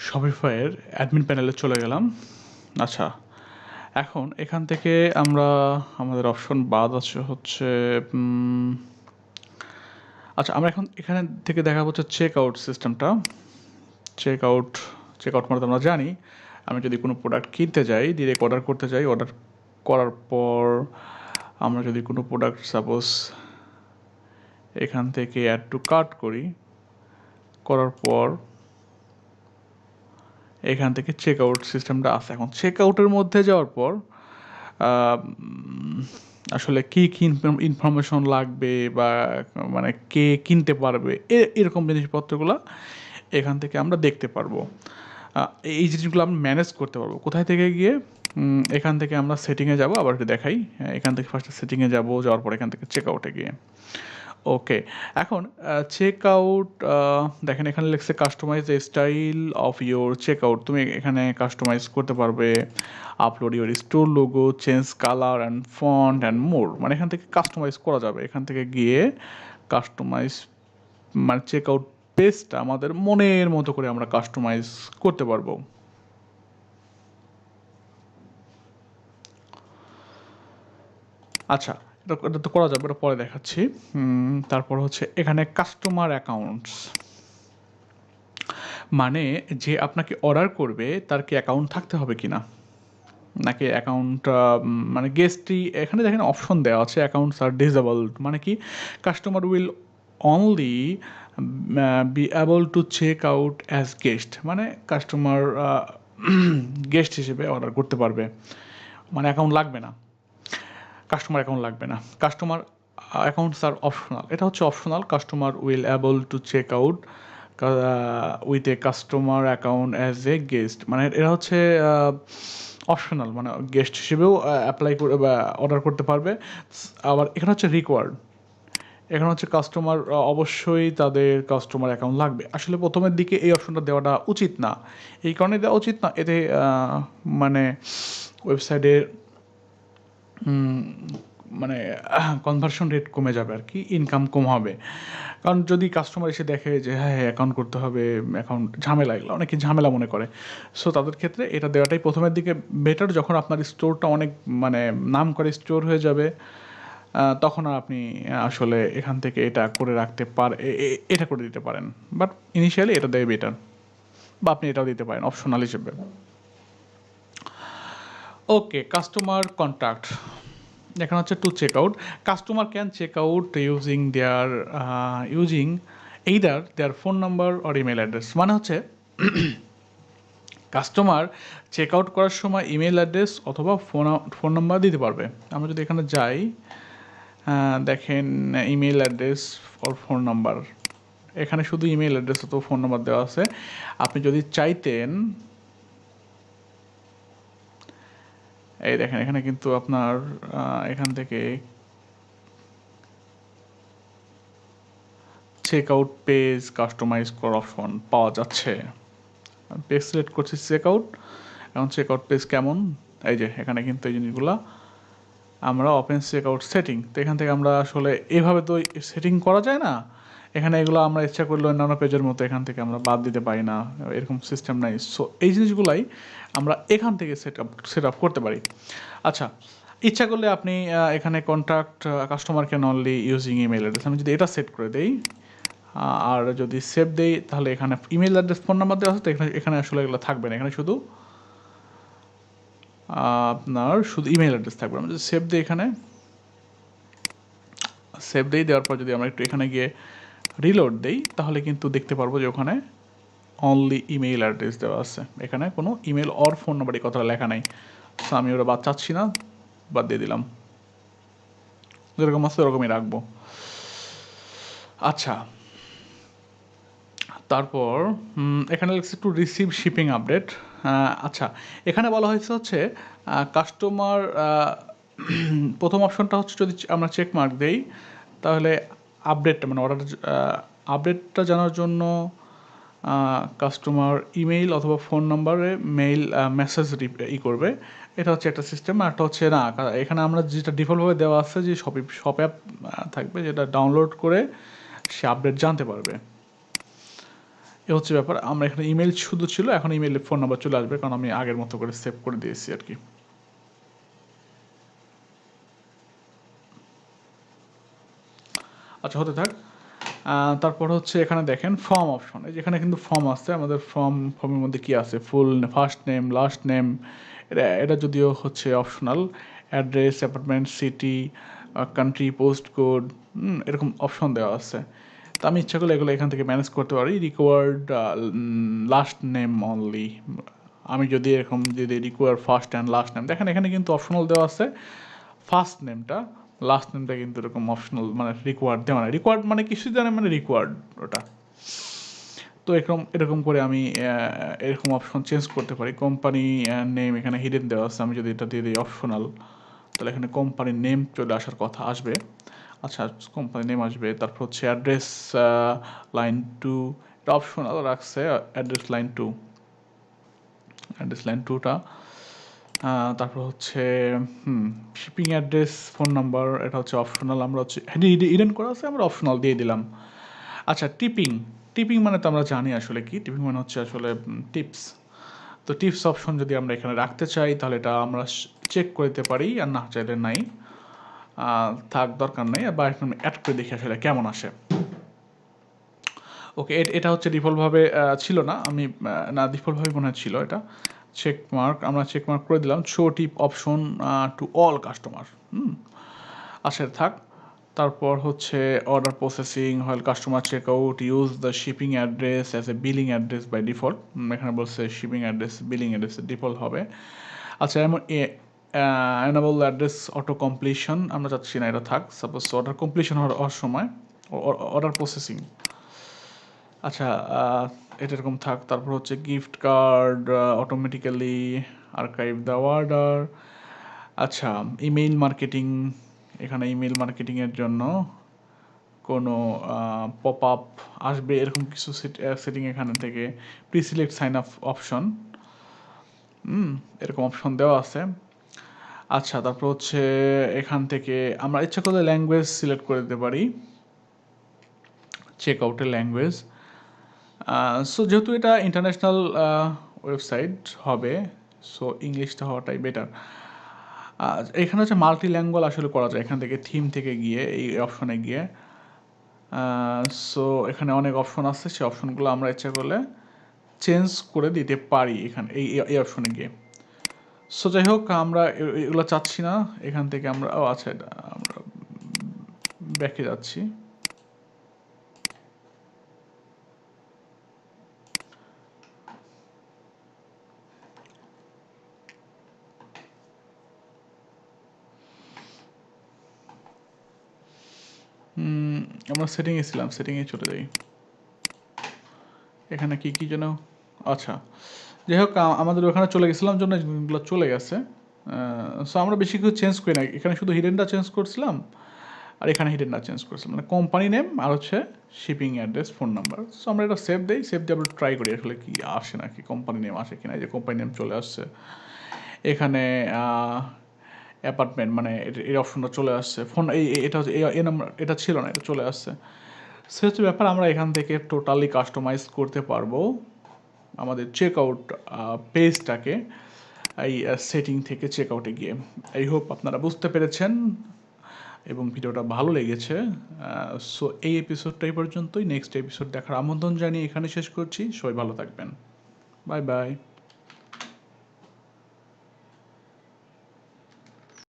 শপিফাইয়ের admin প্যানেলে চলে গেলাম। আচ্ছা, এখন এখান থেকে আমরা আমাদের অপশন বাদ আছে হচ্ছে আচ্ছা, আমরা এখন এখানে থেকে দেখা হচ্ছে চেক আউট সিস্টেমটা। চেক আউট মানে তো আমরা জানি, আমি যদি কোনো প্রোডাক্ট কিনতে যাই, ডিরেক্ট অর্ডার করতে যাই, অর্ডার করার পর আমরা যদি কোনো প্রোডাক্ট সাপোজ এখান থেকে অ্যাড টু কার্ট করার পর এখান থেকে চেক আউট সিস্টেমটা আসে। এখন চেক আউটের মধ্যে যাওয়ার পর আসলে কী কী ইনফরমেশন লাগবে বা মানে কে কিনতে পারবে এরকম জিনিসপত্রগুলো এখান থেকে আমরা দেখতে পারবো। এই জিনিসগুলো আমরা ম্যানেজ করতে পারবো কোথায় থেকে গিয়ে, এখান থেকে আমরা সেটিংয়ে যাব। আবার একটু দেখাই, এখান থেকে ফার্স্টে সেটিংয়ে যাব, যাওয়ার পর এখান থেকে চেক আউটে গিয়ে ওকে। এখন চেক আউট দেখেন এখানে লিখছে customise the style of your check out. তুমি এখানে কাস্টমাইজ করতে পারবে, upload your store logo, change colour and font and more. মানে এখান থেকে কাস্টমাইজ করা যাবে। এখান থেকে গিয়ে কাস্টমাইজ মানে চেক আউট পেজটা আমাদের মনের মতো করে আমরা কাস্টমাইজ করতে পারবো। আচ্ছা, এটা তো করা যাবে, এটা পরে দেখাচ্ছি। তারপর হচ্ছে এখানে কাস্টমার অ্যাকাউন্টস, মানে যে আপনাকে অর্ডার করবে তার কি অ্যাকাউন্ট থাকতে হবে কি না, নাকি অ্যাকাউন্ট মানে গেস্টই। এখানে দেখেন অপশন দেওয়া আছে অ্যাকাউন্টস আর ডিসেবলড, মানে কি customer will only be able to check out as guest, মানে কাস্টমার গেস্ট হিসেবে অর্ডার করতে পারবে, মানে অ্যাকাউন্ট লাগবে না, কাস্টমার অ্যাকাউন্ট লাগবে না। কাস্টমার অ্যাকাউন্টস আর অপশনাল, এটা হচ্ছে optional. Customer will able to check out with a customer account as a guest, মানে এটা হচ্ছে অপশনাল, মানে গেস্ট হিসেবেও অ্যাপ্লাই করে বা অর্ডার করতে পারবে। আবার এখানে হচ্ছে রিকোয়ার্ড, এখানে হচ্ছে কাস্টমার অবশ্যই তাদের কাস্টমার অ্যাকাউন্ট লাগবে। আসলে প্রথমের দিকে এই অপশনটা দেওয়াটা উচিত না। এই কারণে দেওয়া উচিত না, এতে মানে ওয়েবসাইটের মানে কনভার্সন রেট কমে যাবে আর কি, ইনকাম কম হবে। কারণ যদি কাস্টমার এসে দেখে যে হ্যাঁ অ্যাকাউন্ট করতে হবে, অ্যাকাউন্ট ঝামেলা, এগুলো অনেকে ঝামেলা মনে করে। সো তাদের ক্ষেত্রে এটা দেওয়াটাই প্রথমের দিকে বেটার। যখন আপনার স্টোরটা অনেক মানে নাম করে স্টোর হয়ে যাবে, তখন আর আপনি আসলে এখান থেকে এটা করে রাখতে এটা করে দিতে পারেন। বাট ইনিশিয়ালি এটা দেয় বেটার, বা আপনি এটাও দিতে পারেন অপশনাল হিসেবে। ওকে, কাস্টমার কন্ট্যাক্ট এখানে হচ্ছে to check out. Customer can check out using either their phone number or email address, মানে হচ্ছে কাস্টমার চেক আউট করার সময় ইমেল অ্যাড্রেস অথবা ফোন নাম্বার দিতে পারবে। আমরা যদি এখানে যাই, দেখেন email address or phone number, এখানে শুধু ইমেল অ্যাড্রেস অথবা ফোন নাম্বার দেওয়া আছে। আপনি যদি চাইতেন, এই দেখেন এখানে কিন্তু আপনার এখান থেকে চেক আউট পেজ কাস্টমাইজ করার অপশন পাওয়া যাচ্ছে। পেজ সিলেক্ট করছি চেক আউট। এখন চেক আউট পেজ কেমন, এই যে এখানে কিন্তু এই জিনিসগুলো আমরা ওপেন চেক আউট সেটিং, তো এখান থেকে আমরা আসলে এভাবে তো সেটিং করা যায় না। এখানে এগুলো আমরা ইচ্ছা করলে অন্যান্য পেজের মতো এখান থেকে আমরা বাদ দিতে পারি না, এরকম সিস্টেম নাই। সো এই জিনিসগুলাই আমরা এখান থেকে সেট আপ করতে পারি। আচ্ছা, ইচ্ছা করলে আপনি এখানে contact customer can only using email address, আমি যদি এটা সেট করে দেই আর যদি সেভ দেই, তাহলে এখানে ইমেল অ্যাড্রেস ফোন নাম্বার দেওয়া আছে, তো এখানে আসলে এগুলো থাকবে না, এখানে শুধু আপনার শুধু ইমেল অ্যাড্রেস থাকবে। আমরা যদি সেভ দিই, এখানে সেভ দিই, দেওয়ার পর যদি আমরা একটু এখানে গিয়ে রিলোড দেই, তাহলে কিন্তু দেখতে পারবো যে ওখানে অনলি ইমেল অ্যাড্রেস দেওয়া আছে, এখানে কোনো ইমেল অর ফোন নাম্বার এই কথাটা লেখা নাই। সো আমি ওটা বাদ চাচ্ছি না, বাদ দিয়ে দিলাম। যেরকম আছে ওরকমই রাখবো। আচ্ছা, তারপর এখানে লিখছে টু রিসিভ শিপিং আপডেট। আচ্ছা, এখানে বলা হয়েছে হচ্ছে কাস্টমার প্রথম অপশনটা হচ্ছে যদি আমরা চেক মার্ক দেই, তাহলে আপডেটটা মানে অর্ডার আপডেটটা জানার জন্য কাস্টমার ইমেইল অথবা ফোন নাম্বারে মেইল মেসেজ করবে। এটা হচ্ছে একটা সিস্টেম। আর একটা হচ্ছে না, এখানে আমরা যেটা ডিফল্টভাবে দেওয়া আছে যে শপ অ্যাপ থাকবে, যেটা ডাউনলোড করে সে আপডেট জানতে পারবে। এ হচ্ছে ব্যাপার। আমরা এখানে ইমেল শুধু ছিল, এখন ইমেইলে ফোন নাম্বার চলে আসবে, কারণ আমি আগের মতো করে সেভ করে দিয়েছি আর কি। আচ্ছা, হতে থাক। তারপর হচ্ছে এখানে দেখেন ফর্ম অপশন, এই যেখানে কিন্তু ফর্ম আছে আমাদের। ফর্মের মধ্যে কি আছে, ফুল ফার্স্ট নেম, লাস্ট নেম, এটা যদিও হচ্ছে optional. Address, apartment, city, country, post code, এরকম অপশন দেওয়া আছে। তো আমি ইচ্ছা করলে এগুলো এখান থেকে ম্যানেজ করতে পারি। রিকোয়ার্ড লাস্ট নেম অনলি, আমি যদি এরকম যদি require first and last name, দেখেন এখানে কিন্তু অপশনাল দেওয়া আছে ফার্স্ট নেমটা, লাস্ট নেমটা কিন্তু এরকম অপশনাল, মানে রিকোয়ার্ড দেওয়া নাই। রিকোয়ার্ড মানে কিছু জানে, মানে রিকোয়ার্ড ওটা। তো এরকম এরকম করে আমি এরকম অপশন চেঞ্জ করতে পারি। কোম্পানি নেম এখানে হিডেন দেওয়া আছে, আমি যদি এটা দিয়ে দিই অপশনাল, তাহলে এখানে কোম্পানির নেম চলে আসার কথা আসবে। আচ্ছা, কোম্পানি নেম আসবে। তারপর হচ্ছে অ্যাড্রেস লাইন 2, এটা অপশনাল রাখছে। অ্যাড্রেস লাইন 2, অ্যাড্রেস লাইন 2টা। তারপর হচ্ছে শিপিং অ্যাড্রেস, ফোন নাম্বার, এটা হচ্ছে অপশনাল। আমরা হচ্ছে হিডেন করা আছে, আমরা অপশনাল দিয়ে দিলাম। আচ্ছা, টিপিং। টিপিং মানে তো আমরা জানি আসলে কি। টিপিং মানে হচ্ছে আসলে টিপস। তো টিপস অপশন যদি আমরা এখানে রাখতে চাই, তাহলে এটা আমরা চেক করে দিতে পারি, আর না চাইলে নাই, থাক, দরকার নেই। বা এখন অ্যাড করে দেখি আসলে কেমন আসে। ওকে, এটা হচ্ছে ডিফল্টভাবে ছিল না, আমি না ডিফল্টভাবে মনে হয় ছিল এটা। চেক মার্ক, আমরা চেক মার্ক করে দিলাম। Show tip option to all customer. আচ্ছা, থাক। তারপর হচ্ছে অর্ডার প্রসেসিং, হয় customer check out, use the shipping address as a billing address by default. এখানে বলছে shipping address billing address default হবে। আচ্ছা, এমন এনেবল অ্যাড্রেস অটো কমপ্লিশন, আমরা চাচ্ছি না, এটা থাক। সাপোজ অর্ডার কমপ্লিশন হওয়ার সময়, অর্ডার প্রসেসিং, আচ্ছা, এটা এরকম থাক। তারপর হচ্ছে gift card automatically archive the order. আচ্ছা, ইমেইল মার্কেটিং, এখানে ইমেইল মার্কেটিংয়ের জন্য কোনো পপ আপ আসবে এরকম কিছু সেটিং এখানে থেকে। প্রিসিলেক্ট সাইন আপ অপশন, এরকম অপশন দেওয়া আছে। আচ্ছা, তারপর হচ্ছে এখান থেকে আমরা ইচ্ছা করলে ল্যাঙ্গুয়েজ সিলেক্ট করে দিতে পারি, চেক আউটের ল্যাঙ্গুয়েজ। সো যেহেতু এটা ইন্টারন্যাশনাল ওয়েবসাইট হবে, সো ইংলিশটা হওয়াটাই বেটার। এখানে হচ্ছে মাল্টি ল্যাঙ্গুয়াল আসলে করা যায় এখান থেকে, থিম থেকে গিয়ে এই অপশনে গিয়ে। সো এখানে অনেক অপশন আছে, সেই অপশনগুলো আমরা ইচ্ছা করলে চেঞ্জ করে দিতে পারি এখানে এই অপশনে গিয়ে। সো যাই হোক, আমরা এগুলো চাচ্ছি না। এখান থেকে আমরা আচ্ছা, আমরা ব্যাকে যাচ্ছি। আমরা সেটিংয়ে ছিলাম, সেটিংয়ে চলে যাই। এখানে কি যেন, আচ্ছা, যাই হোক, আমাদের ওখানে চলে গেছিলাম জন্য এগুলো চলে গেছে। সো আমরা বেশি কিছু চেঞ্জ করি না, এখানে শুধু হিডেনটা চেঞ্জ করছিলাম, আর এখানে হিডেনটা চেঞ্জ করছিলাম, মানে কোম্পানি নেম আর হচ্ছে shipping address, phone number. So আমরা এটা সেভ দিই, সেভ দিয়ে আমরা ট্রাই করি আসলে কি আসে নাকি, কোম্পানি নেম আসে কিনা। এই যে কোম্পানি নেম চলে আসছে এখানে। অ্যাপার্টমেন্ট মানে এই অপশনটা চলে আসছে। ফোন এটা হচ্ছে এই নাম্বার, এটা ছিল না, এটা চলে আসছে। সে হচ্ছে ব্যাপার, আমরা এখান থেকে টোটালি কাস্টমাইজ করতে পারবো আমাদের চেক আউট পেজটাকে, এই সেটিং থেকে চেক আউটে গিয়ে। আই হোপ আপনারা বুঝতে পেরেছেন এবং ভিডিওটা ভালো লেগেছে। সো এই এপিসোডটাই পর্যন্তই। নেক্সট এপিসোড দেখার আমন্ত্রণ জানিয়ে এখানে শেষ করছি। সবাই ভালো থাকবেন। Bye bye.